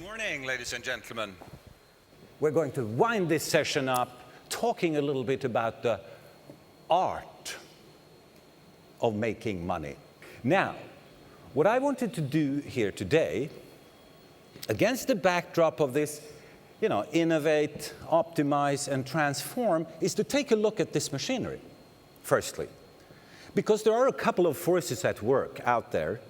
morning, ladies and gentlemen. We're going to wind this session up talking a little bit about the art of making money. Now, what I wanted to do here today, against the backdrop of this, innovate, optimize, and transform, is to take a look at this machinery, firstly. Because there are a couple of forces at work out there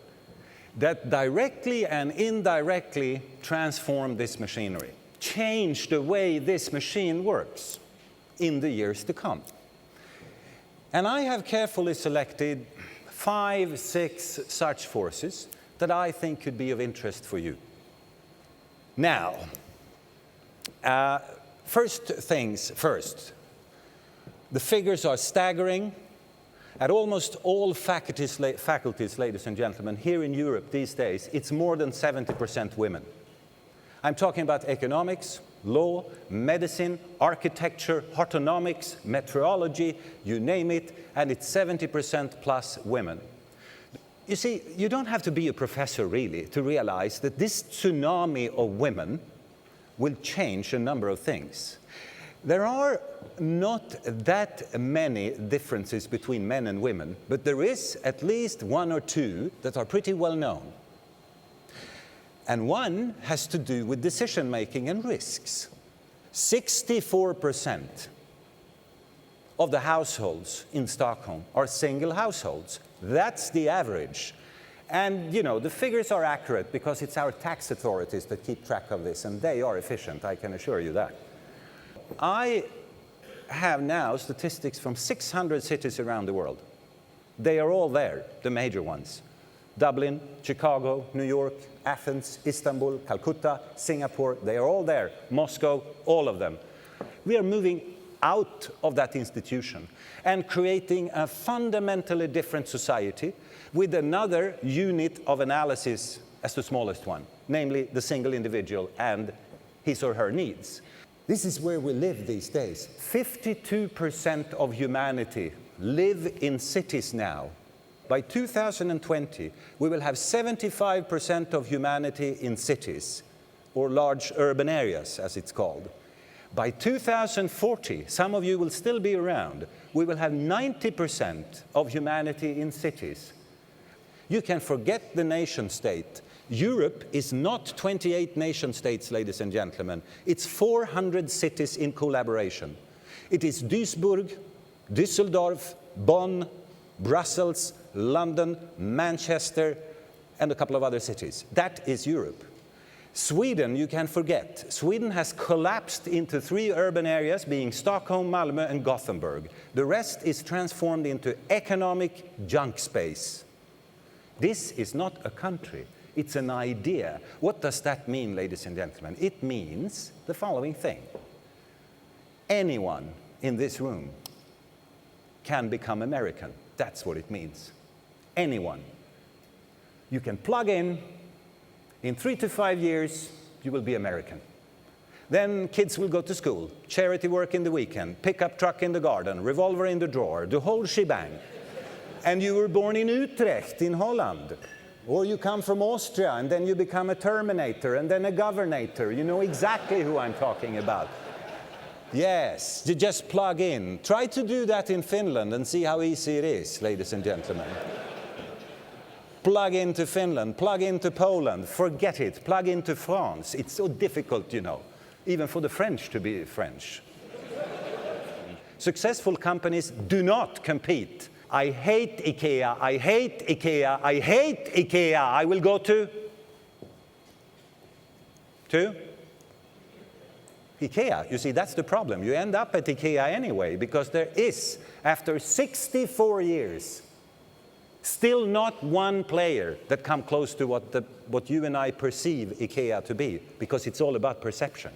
that directly and indirectly transform this machinery, change the way this machine works in the years to come. And I have carefully selected 5, 6 such forces that I think could be of interest for you. Now, first things first. The figures are staggering. At almost all faculties, ladies and gentlemen, here in Europe these days, it's more than 70% women. I'm talking about economics, law, medicine, architecture, autonomics, meteorology, you name it, and it's 70% plus women. You see, you don't have to be a professor, really, to realize that this tsunami of women will change a number of things. There are not that many differences between men and women, but there is at least 1 or 2 that are pretty well known. And one has to do with decision-making and risks. 64% of the households in Stockholm are single households. That's the average. And, the figures are accurate because it's our tax authorities that keep track of this, and they are efficient, I can assure you that. I have now statistics from 600 cities around the world. They are all there, the major ones. Dublin, Chicago, New York, Athens, Istanbul, Calcutta, Singapore, they are all there. Moscow, all of them. We are moving out of that institution and creating a fundamentally different society with another unit of analysis as the smallest one, namely the single individual and his or her needs. This is where we live these days. 52% of humanity live in cities now. By 2020, we will have 75% of humanity in cities, or large urban areas, as it's called. By 2040, some of you will still be around, we will have 90% of humanity in cities. You can forget the nation state. Europe is not 28 nation states, ladies and gentlemen. It's 400 cities in collaboration. It is Duisburg, Düsseldorf, Bonn, Brussels, London, Manchester, and a couple of other cities. That is Europe. Sweden, you can forget. Sweden has collapsed into 3 urban areas, being Stockholm, Malmö, and Gothenburg. The rest is transformed into economic junk space. This is not a country. It's an idea. What does that mean, ladies and gentlemen? It means the following thing. Anyone in this room can become American. That's what it means. Anyone. You can plug in 3 to 5 years, you will be American. Then kids will go to school, charity work in the weekend, pickup truck in the garden, revolver in the drawer, the whole shebang. And you were born in Utrecht, in Holland. Or you come from Austria, and then you become a Terminator, and then a Governator. You know exactly who I'm talking about. Yes, you just plug in. Try to do that in Finland and see how easy it is, ladies and gentlemen. Plug into Finland, plug into Poland, forget it, plug into France. It's so difficult, even for the French to be French. Successful companies do not compete. I hate IKEA, I hate IKEA, I hate IKEA. I will go to IKEA. You see, that's the problem. You end up at IKEA anyway, because there is, after 64 years, still not one player that comes close to what you and I perceive IKEA to be, because it's all about perception.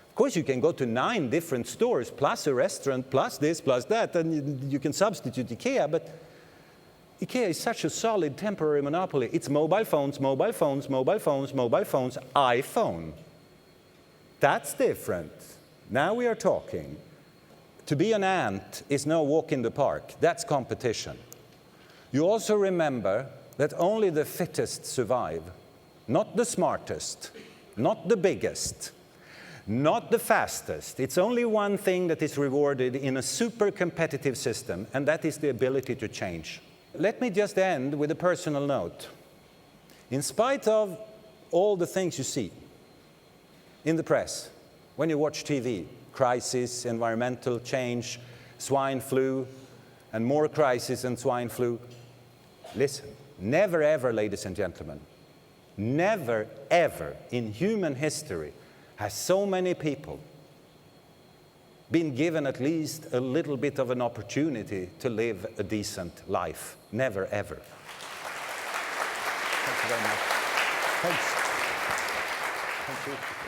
Of course, you can go to 9 different stores, plus a restaurant, plus this, plus that, and you can substitute IKEA, but IKEA is such a solid temporary monopoly. It's mobile phones, mobile phones, mobile phones, mobile phones, iPhone. That's different. Now we are talking. To be an ant is no walk in the park. That's competition. You also remember that only the fittest survive, not the smartest. not the biggest, not the fastest. It's only one thing that is rewarded in a super competitive system, and that is the ability to change. Let me just end with a personal note. In spite of all the things you see in the press, when you watch TV, crisis, environmental change, swine flu, and more crisis and swine flu, listen, never ever, ladies and gentlemen, never ever in human history has so many people been given at least a little bit of an opportunity to live a decent life. Never ever. Thank you very much. Thanks. Thank you.